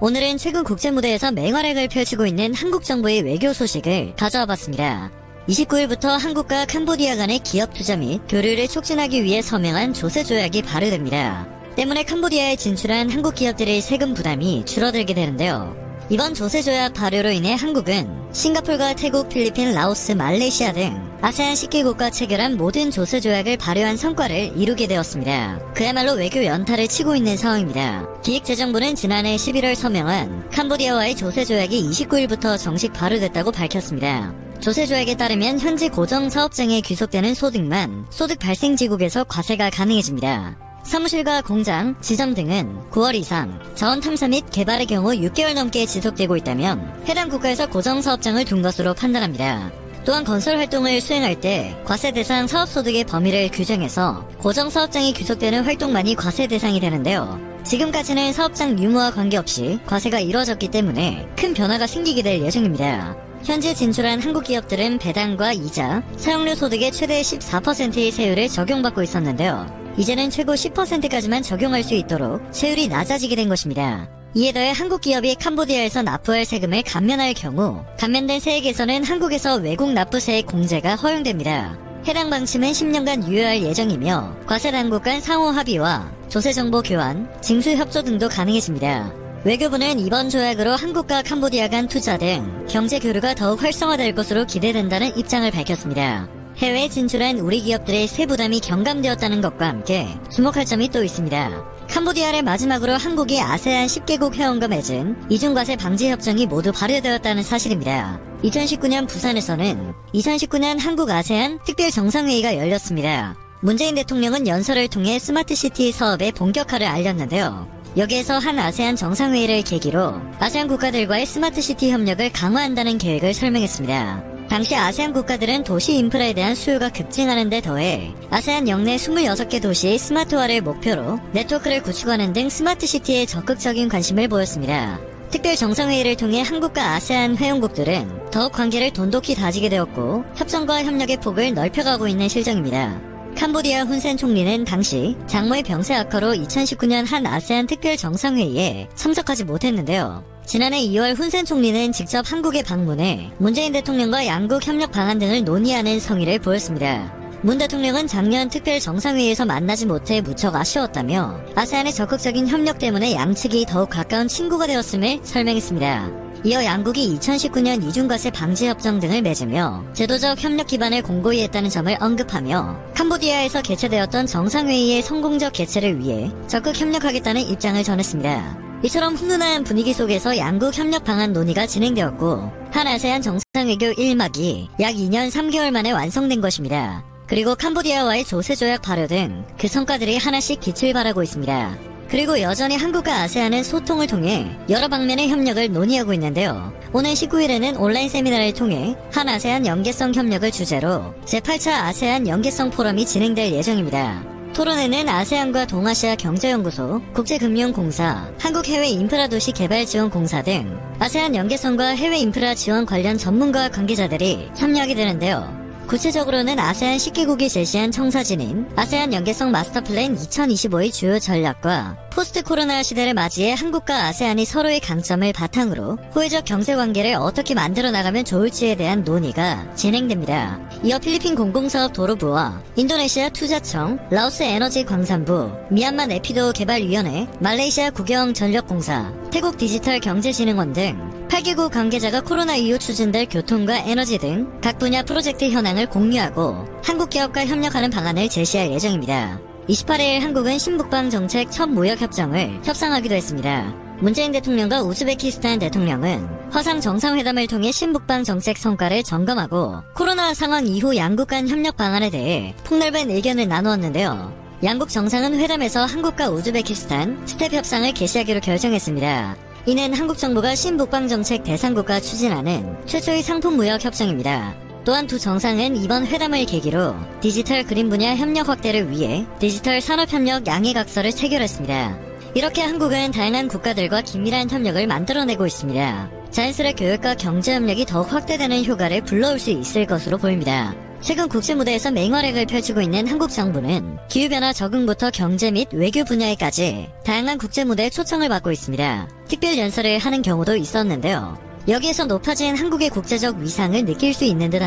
오늘은 최근 국제무대에서 맹활약을 펼치고 있는 한국 정부의 외교 소식을 가져와 봤습니다. 29일부터 한국과 캄보디아 간의 기업 투자 및 교류를 촉진하기 위해 서명한 조세 조약이 발효됩니다. 때문에 캄보디아에 진출한 한국 기업들의 세금 부담이 줄어들게 되는데요. 이번 조세 조약 발효로 인해 한국은 싱가폴과 태국, 필리핀, 라오스, 말레이시아 등 아세안 10개국과 체결한 모든 조세 조약을 발효한 성과를 이루게 되었습니다. 그야말로 외교 연타를 치고 있는 상황입니다. 기획재정부는 지난해 11월 서명한 캄보디아와의 조세 조약이 29일부터 정식 발효됐다고 밝혔습니다. 조세 조약에 따르면 현재 고정 사업장에 귀속되는 소득만 소득 발생지국에서 과세가 가능해집니다. 사무실과 공장, 지점 등은 9월 이상 자원 탐사 및 개발의 경우 6개월 넘게 지속되고 있다면 해당 국가에서 고정 사업장을 둔 것으로 판단합니다. 또한 건설 활동을 수행할 때 과세 대상 사업소득의 범위를 규정해서 고정 사업장이 귀속되는 활동만이 과세 대상이 되는데요. 지금까지는 사업장 유무와 관계없이 과세가 이루어졌기 때문에 큰 변화가 생기게 될 예정입니다. 현재 진출한 한국 기업들은 배당과 이자, 사용료 소득의 최대 14%의 세율을 적용받고 있었는데요. 이제는 최고 10%까지만 적용할 수 있도록 세율이 낮아지게 된 것입니다. 이에 더해 한국 기업이 캄보디아에서 납부할 세금을 감면할 경우 감면된 세액에서는 한국에서 외국 납부세액 공제가 허용됩니다. 해당 방침은 10년간 유효할 예정이며 과세 당국 간 상호 합의와 조세 정보 교환, 징수 협조 등도 가능해집니다. 외교부는 이번 조약으로 한국과 캄보디아 간 투자 등 경제 교류가 더욱 활성화될 것으로 기대된다는 입장을 밝혔습니다. 해외에 진출한 우리 기업들의 세부담이 경감되었다는 것과 함께 주목할 점이 또 있습니다. 캄보디아를 마지막으로 한국이 아세안 10개국 회원과 맺은 이중과세 방지 협정이 모두 발효되었다는 사실입니다. 2019년 부산에서는 2019년 한국 아세안 특별 정상회의가 열렸습니다. 문재인 대통령은 연설을 통해 스마트시티 사업의 본격화를 알렸는데요. 여기에서 한 아세안 정상회의를 계기로 아세안 국가들과의 스마트시티 협력을 강화한다는 계획을 설명했습니다. 당시 아세안 국가들은 도시 인프라에 대한 수요가 급증하는 데 더해 아세안 영내 26개 도시의 스마트화를 목표로 네트워크를 구축하는 등 스마트시티에 적극적인 관심을 보였습니다. 특별 정상회의를 통해 한국과 아세안 회원국들은 더욱 관계를 돈독히 다지게 되었고 협정과 협력의 폭을 넓혀가고 있는 실정입니다. 캄보디아 훈센 총리는 당시 장모의 병세 악화로 2019년 한 아세안 특별 정상회의에 참석하지 못했는데요. 지난해 2월 훈센 총리는 직접 한국에 방문해 문재인 대통령과 양국 협력 방안 등을 논의하는 성의를 보였습니다. 문 대통령은 작년 특별 정상회의에서 만나지 못해 무척 아쉬웠다며 아세안의 적극적인 협력 때문에 양측이 더욱 가까운 친구가 되었음을 설명했습니다. 이어 양국이 2019년 이중과세 방지 협정 등을 맺으며 제도적 협력 기반을 공고히 했다는 점을 언급하며 캄보디아에서 개최되었던 정상회의의 성공적 개최를 위해 적극 협력하겠다는 입장을 전했습니다. 이처럼 훈훈한 분위기 속에서 양국 협력 방안 논의가 진행되었고 한 아세안 정상외교 1막이 약 2년 3개월 만에 완성된 것입니다. 그리고 캄보디아와의 조세 조약 발효 등 그 성과들이 하나씩 빛을 발하고 있습니다. 그리고 여전히 한국과 아세안은 소통을 통해 여러 방면의 협력을 논의하고 있는데요. 오늘 19일에는 온라인 세미나를 통해 한 아세안 연계성 협력을 주제로 제8차 아세안 연계성 포럼이 진행될 예정입니다. 토론회는 아세안과 동아시아 경제연구소, 국제금융공사, 한국해외인프라도시개발지원공사 등 아세안 연계성과 해외 인프라 지원 관련 전문가와 관계자들이 참여하게 되는데요. 구체적으로는 아세안 10개국이 제시한 청사진인 아세안 연계성 마스터플랜 2025의 주요 전략과 포스트 코로나 시대를 맞이해 한국과 아세안이 서로의 강점을 바탕으로 호혜적 경제관계를 어떻게 만들어 나가면 좋을지에 대한 논의가 진행됩니다. 이어 필리핀 공공사업 도로부와 인도네시아 투자청, 라오스 에너지 광산부, 미얀마 네피도 개발위원회, 말레이시아 국영전력공사, 태국 디지털 경제진흥원 등 8개국 관계자가 코로나 이후 추진될 교통과 에너지 등 각 분야 프로젝트 현황을 공유하고 한국 기업과 협력하는 방안을 제시할 예정입니다. 28일 한국은 신북방 정책 첫 무역협정을 협상하기도 했습니다. 문재인 대통령과 우즈베키스탄 대통령은 화상 정상회담을 통해 신북방 정책 성과를 점검하고 코로나 상황 이후 양국 간 협력 방안에 대해 폭넓은 의견을 나누었는데요. 양국 정상은 회담에서 한국과 우즈베키스탄 스텝 협상을 개시하기로 결정했습니다. 이는 한국 정부가 신북방 정책 대상국가 추진하는 최초의 상품 무역 협정입니다. 또한 두 정상은 이번 회담을 계기로 디지털 그린 분야 협력 확대를 위해 디지털 산업협력 양해각서를 체결했습니다. 이렇게 한국은 다양한 국가들과 긴밀한 협력을 만들어내고 있습니다. 자연스레 교육과 경제 협력이 더욱 확대되는 효과를 불러올 수 있을 것으로 보입니다. 최근 국제 무대에서 맹활약을 펼치고 있는 한국 정부는 기후변화 적응부터 경제 및 외교 분야에까지 다양한 국제 무대에 초청을 받고 있습니다. 특별 연설을 하는 경우도 있었는데요. 여기에서 높아진 한국의 국제적 위상을 느낄 수 있는 듯합니다.